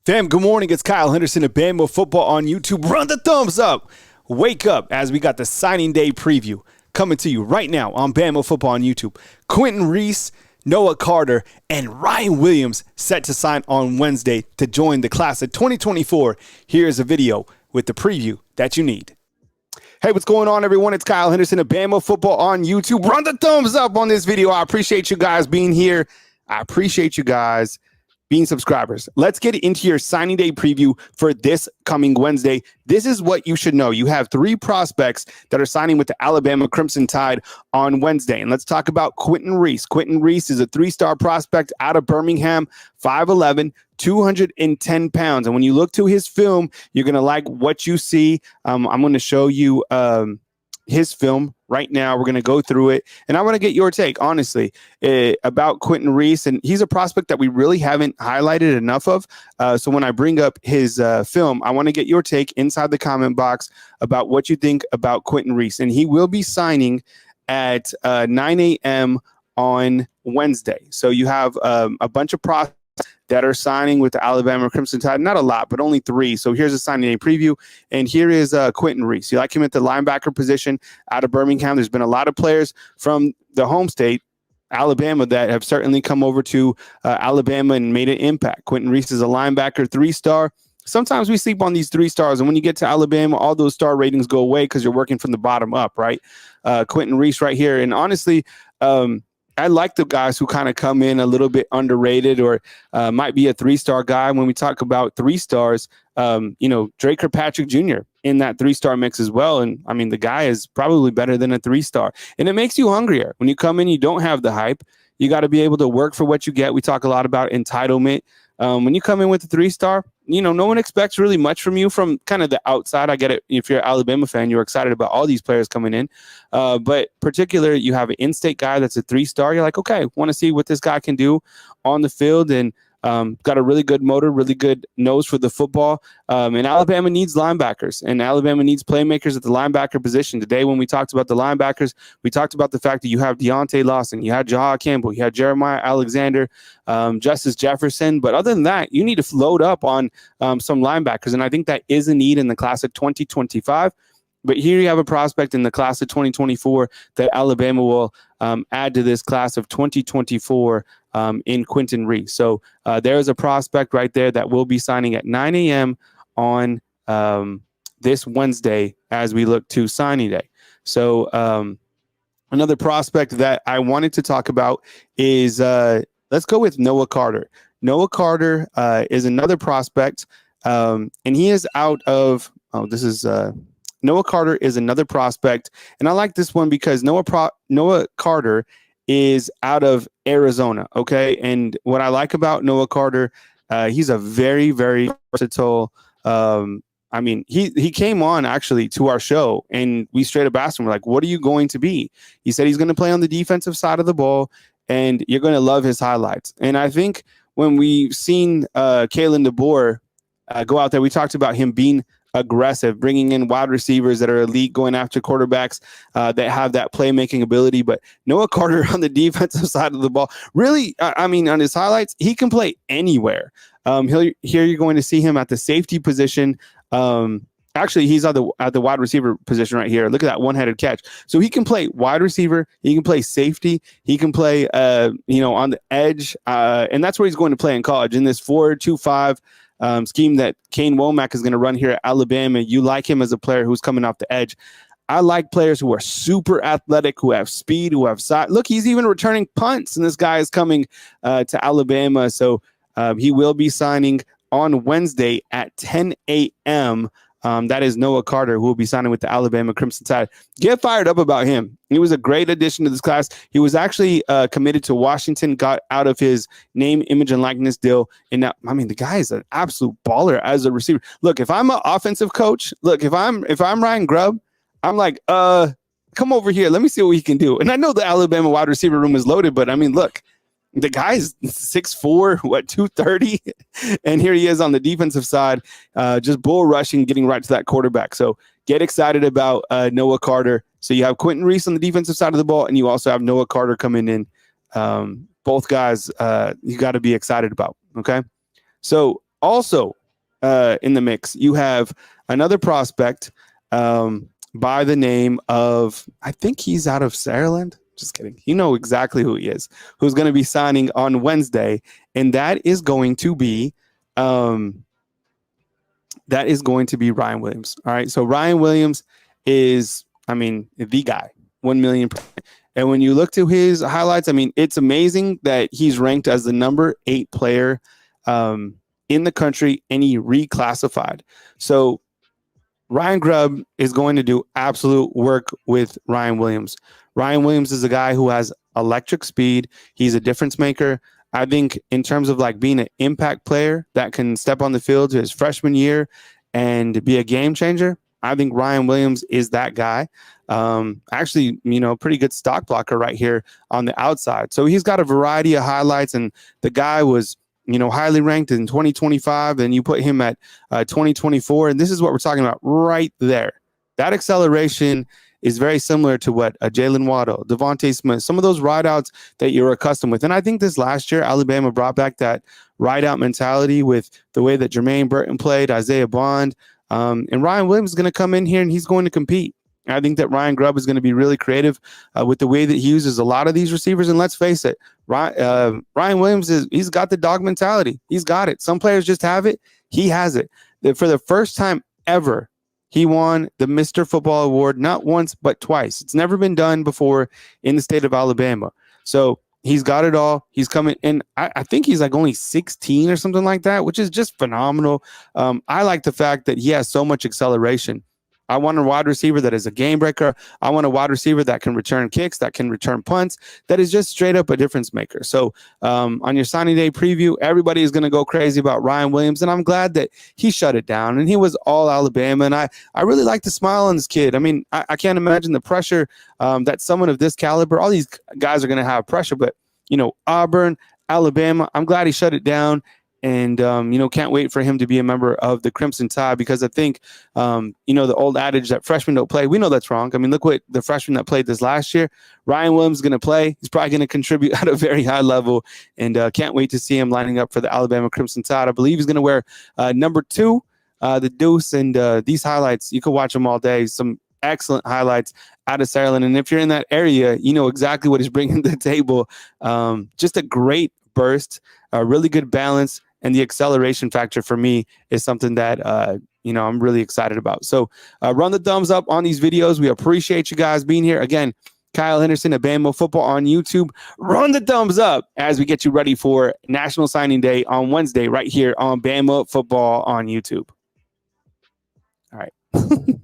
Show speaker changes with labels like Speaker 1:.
Speaker 1: Fam, good morning. It's Kyle Henderson of Bama Football on YouTube. Run the thumbs up. Wake up as we got the signing day preview coming to you right now on Bama Football on YouTube. Quinton Reese, Noah Carter, and Ryan Williams set to sign on Wednesday to join the class of 2024. Here's a video with the preview that you need. Hey, what's going on, everyone? It's Kyle Henderson of Bama Football on YouTube. Run the thumbs up on this video. I appreciate you guys being here. I appreciate you guys being subscribers. Let's get into your signing day preview for this coming Wednesday. This is what you should know. You have three prospects that are signing with the Alabama Crimson Tide on Wednesday. And let's talk about Quinton Reese. Quinton Reese is a three-star prospect out of Birmingham, 5'11", 210 pounds. And when you look to his film, you're going to like what you see. I'm going to show you his film right now. We're going to go through it, and I want to get your take, honestly, about Quinton Reese. And he's a prospect that we really haven't highlighted enough of. So when I bring up his film, I want to get your take inside the comment box about what you think about Quinton Reese. And he will be signing at 9 a.m. on Wednesday. So you have a bunch of prospects that are signing with the Alabama Crimson Tide. Not a lot, but only three. So here's a signing day preview. And here is Quinton Reese. You like him at the linebacker position out of Birmingham. There's been a lot of players from the home state, Alabama, that have certainly come over to Alabama and made an impact. Quinton Reese is a linebacker, three-star. Sometimes we sleep on these three stars, and when you get to Alabama, all those star ratings go away because you're working from the bottom up, right? Quinton Reese right here. And honestly, I like the guys who kind of come in a little bit underrated or might be a three-star guy. When we talk about three stars, Drake Kirkpatrick Jr. in that three-star mix as well. And I mean, the guy is probably better than a three-star. And it makes you hungrier. When you come in, you don't have the hype. You got to be able to work for what you get. We talk a lot about entitlement. When you come in with a three-star, no one expects really much from you from kind of the outside. I get it. If you're an Alabama fan, you're excited about all these players coming in. But particularly, you have an in-state guy that's a three-star. You're like, okay, want to see what this guy can do on the field. And got a really good motor, really good nose for the football. And Alabama needs linebackers, and Alabama needs playmakers at the linebacker position. Today, when we talked about the linebackers, we talked about the fact that you have Deontay Lawson, you had Jahad Campbell, you had Jeremiah Alexander, Justice Jefferson. But other than that, you need to load up on some linebackers, and I think that is a need in the class of 2025. But here you have a prospect in the class of 2024 that Alabama will add to this class of 2024 in Quinton Reese. So there's a prospect right there that will be signing at 9 a.m. on this Wednesday as we look to signing day. So another prospect that I wanted to talk about is let's go with Noah Carter. Noah Carter is another prospect, and he is out of Noah Carter is another prospect, and I like this one because Noah Carter is out of Arizona, okay? And what I like about Noah Carter, he's a very, very versatile. He came on actually to our show, and we straight up asked him, we're like, what are you going to be? He said he's going to play on the defensive side of the ball, and you're going to love his highlights. And I think when we've seen Kalen DeBoer go out there, we talked about him being aggressive, bringing in wide receivers that are elite, going after quarterbacks that have that playmaking ability. But Noah Carter on the defensive side of the ball, really, on his highlights, he can play anywhere. Here you're going to see him at the safety position. Actually, he's at the wide receiver position right here. Look at that one-headed catch. So he can play wide receiver. He can play safety. He can play, on the edge. And that's where he's going to play in college in this 4-2-5 scheme that Kane Womack is going to run here at Alabama. You like him as a player who's coming off the edge. I like players who are super athletic, who have speed, who have size. Look, he's even returning punts, and this guy is coming to Alabama. So he will be signing on Wednesday at 10 a.m. That is Noah Carter, who will be signing with the Alabama Crimson Tide. Get fired up about him. He was a great addition to this class. He was actually committed to Washington, got out of his name, image, and likeness deal. And now, the guy is an absolute baller as a receiver. Look, if I'm an offensive coach, if I'm Ryan Grubb, I'm like, come over here. Let me see what he can do. And I know the Alabama wide receiver room is loaded, but look, the guy's 6'4", 230, and here he is on the defensive side, just bull rushing, getting right to that quarterback. So get excited about Noah Carter. So you have Quinton Reese on the defensive side of the ball, and you also have Noah Carter coming in. Both guys you got to be excited about, okay? So Also in the mix, you have another prospect by the name of, I think he's out of Ireland. Just kidding. You know exactly who he is, who's going to be signing on Wednesday. And that is going to be Ryan Williams. All right. So Ryan Williams is, the guy, 1 million. And when you look to his highlights, it's amazing that he's ranked as the number 8 player in the country, and he reclassified. So Ryan Grubb is going to do absolute work with Ryan Williams. Ryan Williams is a guy who has electric speed. He's a difference maker. I think in terms of like being an impact player that can step on the field to his freshman year and be a game changer, I think Ryan Williams is that guy. Actually, pretty good stock blocker right here on the outside. So he's got a variety of highlights, and the guy was highly ranked in 2025, and you put him at 2024. And this is what we're talking about right there. That acceleration is very similar to what Jalen Waddle, Devontae Smith, some of those rideouts that you're accustomed with. And I think this last year, Alabama brought back that rideout mentality with the way that Jermaine Burton played, Isaiah Bond, and Ryan Williams is going to come in here and he's going to compete. I think that Ryan Grubb is going to be really creative with the way that he uses a lot of these receivers. And let's face it, Ryan Williams, he's got the dog mentality. He's got it. Some players just have it. He has it. For the first time ever, he won the Mr. Football Award, not once, but twice. It's never been done before in the state of Alabama. So he's got it all. He's coming in. I think he's like only 16 or something like that, which is just phenomenal. I like the fact that he has so much acceleration. I want a wide receiver that is a game breaker. I want a wide receiver that can return kicks, that can return punts, that is just straight up a difference maker. So on your signing day preview, everybody is going to go crazy about Ryan Williams, and I'm glad that he shut it down, and he was all Alabama, and I really like the smile on this kid. I can't imagine the pressure that someone of this caliber, all these guys are going to have pressure, but, Auburn, Alabama, I'm glad he shut it down. And, can't wait for him to be a member of the Crimson Tide, because I think, the old adage that freshmen don't play, we know that's wrong. Look what the freshman that played this last year, Ryan Williams, is going to play. He's probably going to contribute at a very high level, and can't wait to see him lining up for the Alabama Crimson Tide. I believe he's going to wear number 2, the deuce, and these highlights, you can watch them all day. Some excellent highlights out of Ireland. And if you're in that area, you know exactly what he's bringing to the table. Just a great burst, a really good balance. And the acceleration factor for me is something that, I'm really excited about. So run the thumbs up on these videos. We appreciate you guys being here. Again, Kyle Henderson at Bama Football on YouTube. Run the thumbs up as we get you ready for National Signing Day on Wednesday right here on Bama Football on YouTube. All right.